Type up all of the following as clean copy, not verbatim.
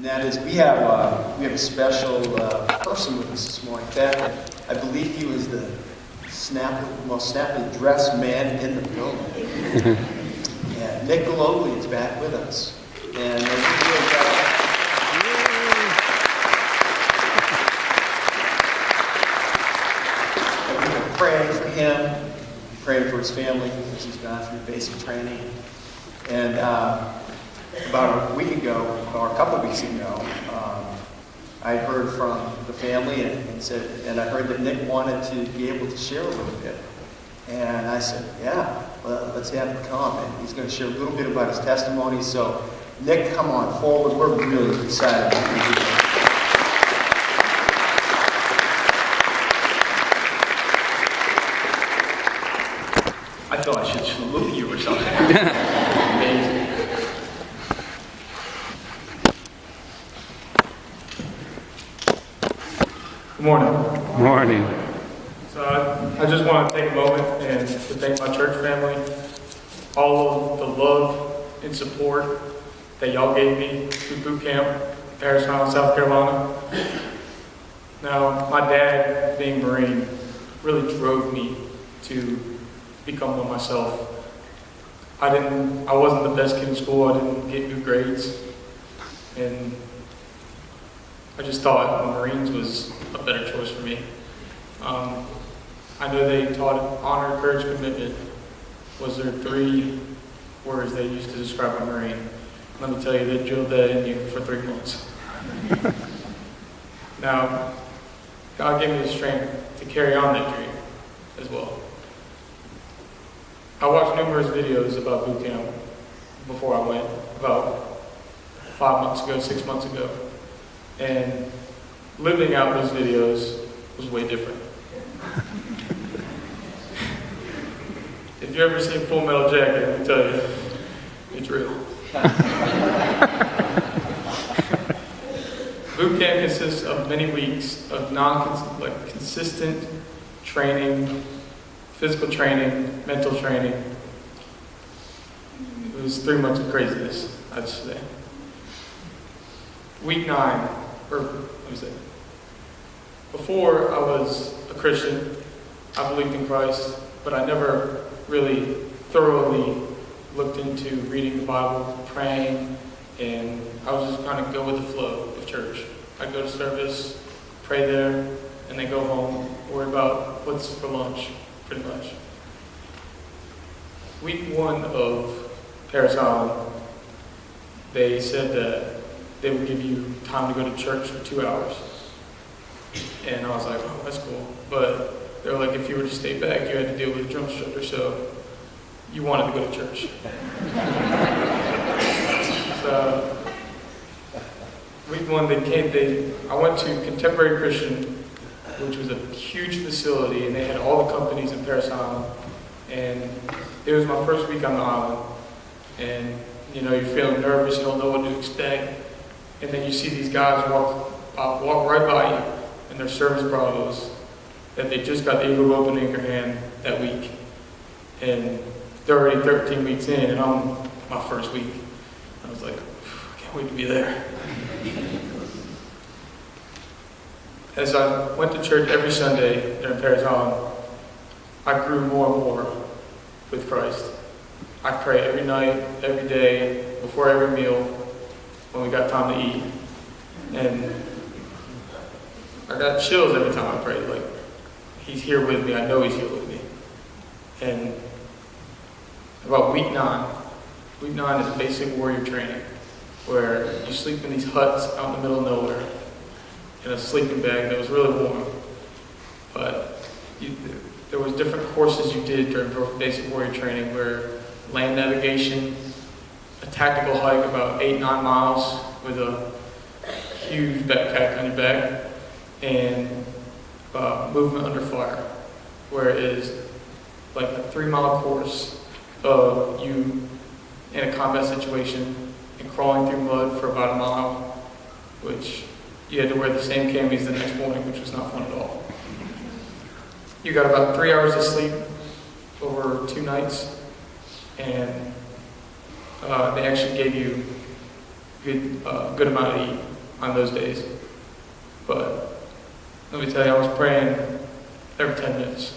And that is, we have a special person with us this morning. In fact, I believe he was the most snappily dressed man in the building. Yeah, Nick Globally is back with us. And we've been praying for him, praying for his family as he's gone through basic training. And about a week ago, or a couple of weeks ago, I heard from the family and I heard that Nick wanted to be able to share a little bit. And I said, yeah, well, let's have him come. And he's going to share a little bit about his testimony. So, Nick, come on forward. We're really excited about you. I thought I should salute you or something. Amazing. Good morning. Morning. So I just want to take a moment and to thank my church family, all of the love and support that y'all gave me through Bootcamp, Paris Island, South Carolina. Now, my dad, being Marine, really drove me to become one myself. I wasn't the best kid in school. I didn't get good grades, and I just thought the Marines was a better choice for me. I know they taught honor, courage, commitment was their 3 words they used to describe a Marine. Let me tell you, they drilled that in you for 3 months. Now, God gave me the strength to carry on that dream as well. I watched numerous videos about Bootcamp before I went, about 5 months ago, 6 months ago. And living out those videos was way different. If you ever seen Full Metal Jacket, let me tell you, it's real. Bootcamp consists of many weeks of consistent training, physical training, mental training. It was 3 months of craziness, I'd say. Week 9, before I was a Christian, I believed in Christ, but I never really thoroughly looked into reading the Bible, praying, and I was just kind of go with the flow of church. I'd go to service, pray there, and then go home, worry about what's for lunch, pretty much. Week 1 of Paris Island, they said that they would give you time to go to church for 2 hours. And I was like, oh, that's cool. But they were like, if you were to stay back, you had to deal with a drum instructor, so you wanted to go to church. So, week 1, I went to Contemporary Christian, which was a huge facility, and they had all the companies in Paris Island. And it was my first week on the island. And, you're feeling nervous, you don't know what to expect. And then you see these guys walk right by you in their service bravos that they just got the Eagle Open in your hand that week. And they're already 13 weeks in, and I'm my first week. I was like, I can't wait to be there. As I went to church every Sunday there in Paris Island, I grew more and more with Christ. I pray every night, every day, before every meal, when we got time to eat. And I got chills every time I prayed, like, he's here with me, I know he's here with me. And about week 9 is basic warrior training, where you sleep in these huts out in the middle of nowhere, in a sleeping bag that was really warm. But there was different courses you did during basic warrior training, where land navigation, a tactical hike about 8-9 miles with a huge backpack on your back, and movement under fire, where it is like a 3-mile course of you in a combat situation and crawling through mud for about a mile, which you had to wear the same camis the next morning, which was not fun at all. You got about 3 hours of sleep over 2 nights, and they actually gave you good amount to eat. on those days. But let me tell you, I was praying every 10 minutes.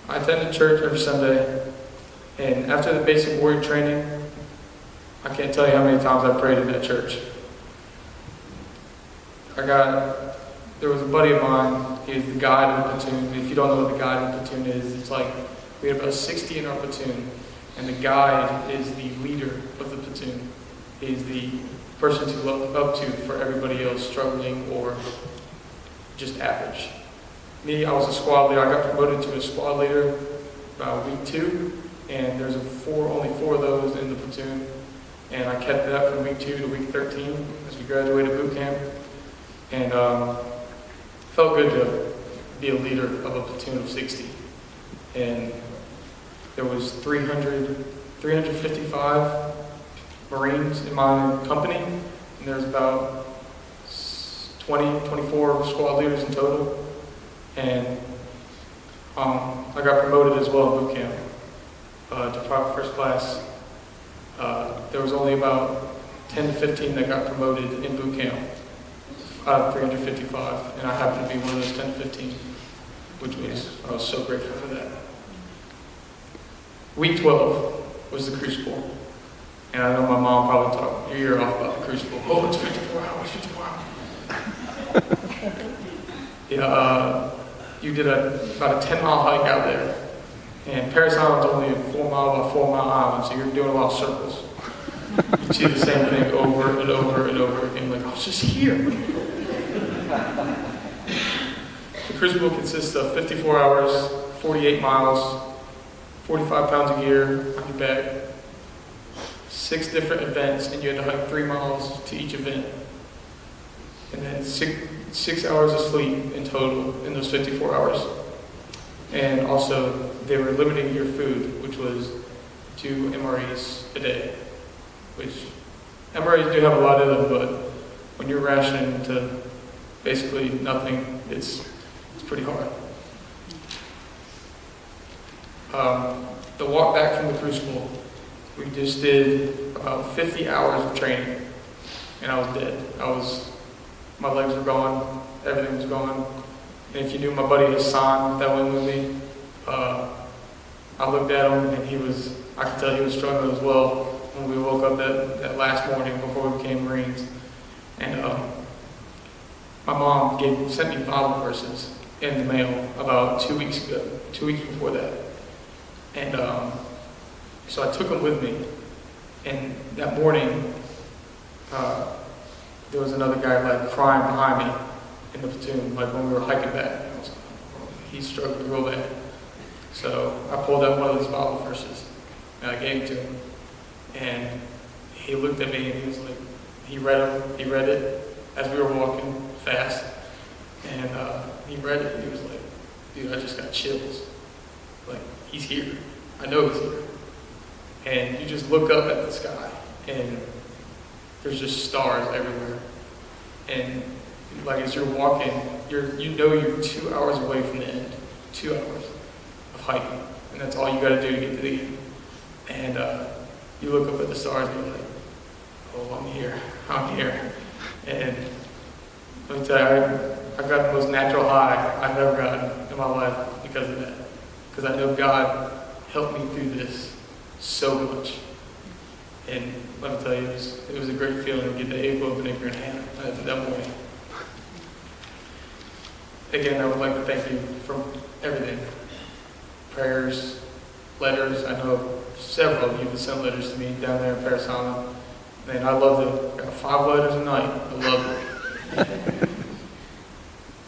I attended church every Sunday, and after the basic warrior training, I can't tell you how many times I prayed in that church. There was a buddy of mine, he was the guide of the platoon. If you don't know what the guide of the platoon is, it's like we had about 60 in our platoon, and the guide is the leader of the platoon. He's the person to look up to for everybody else struggling or just average. Me, I was a squad leader. I got promoted to a squad leader about week 2, and there's only 4 of those in the platoon. And I kept that from week 2 to week 13 as we graduated boot camp. And felt good to be a leader of a platoon of 60. And there was 355 Marines in my company, and there's about 24 squad leaders in total. And I got promoted as well in boot camp to private first class. There was only about 10 to 15 that got promoted in boot camp out of 355, and I happened to be one of those 10 to 15, I was so grateful for that. Week 12 was the crucible, and I know my mom probably talked your ear off about the crucible. Oh, it's 54 hours, 54 hours. Yeah, you did about a 10-mile hike out there, and Paris Island's only a 4-mile by 4-mile island, so you're doing a lot of circles. You see the same thing over and over and over again, like, I was just here. The crucible consists of 54 hours, 48 miles, 45 pounds of gear on your back, 6 different events, and you had to hike 3 miles to each event. And then 6 hours of sleep in total in those 54 hours. And also, they were limiting your food, which was 2 MREs a day. Which, MREs do have a lot of them, but when you're rationing to basically nothing, it's pretty hard. The walk back from the crucible, we just did about 50 hours of training, and I was dead. My legs were gone, everything was gone. And if you knew my buddy Hassan that went with me, I looked at him and I could tell he was struggling as well when we woke up that last morning before we became Marines. And my mom sent me Bible verses in the mail about 2 weeks ago, 2 weeks before that. And so I took them with me. And that morning, there was another guy like crying behind me in the platoon, like when we were hiking back. I was like, oh, he's struggling real bad. So I pulled out one of those Bible verses and I gave it to him. And he looked at me and he was like, he read it as we were walking fast. And he read it and he was like, dude, I just got chills. Like, he's here. I know he's here. And you just look up at the sky and there's just stars everywhere. And like as you're walking, you know you're 2 hours away from the end. 2 hours of hiking. And that's all you gotta do to get to the end. And you look up at the stars and you're like, oh, I'm here. And let me tell you, I got the most natural high I've ever gotten in my life because of that. Because I know God helped me through this so much. And let me tell you, it was a great feeling to get the egg open in your hand that morning. Again, I would like to thank you for everything. Prayers, letters. I know several of you have sent letters to me down there in Paris Island. Man, I loved it. Got 5 letters a night. I loved it.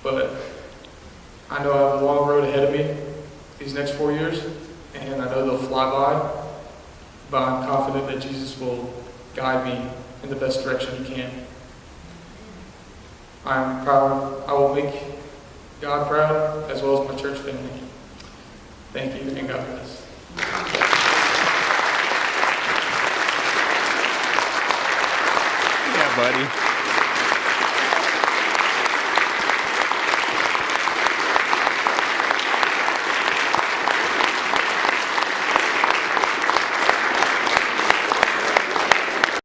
But I know I have a long road ahead of me these next 4 years, and I know they'll fly by. But I'm confident that Jesus will guide me in the best direction He can. I'm proud. I will make God proud as well as my church family. Thank you, and God bless. Yeah, buddy.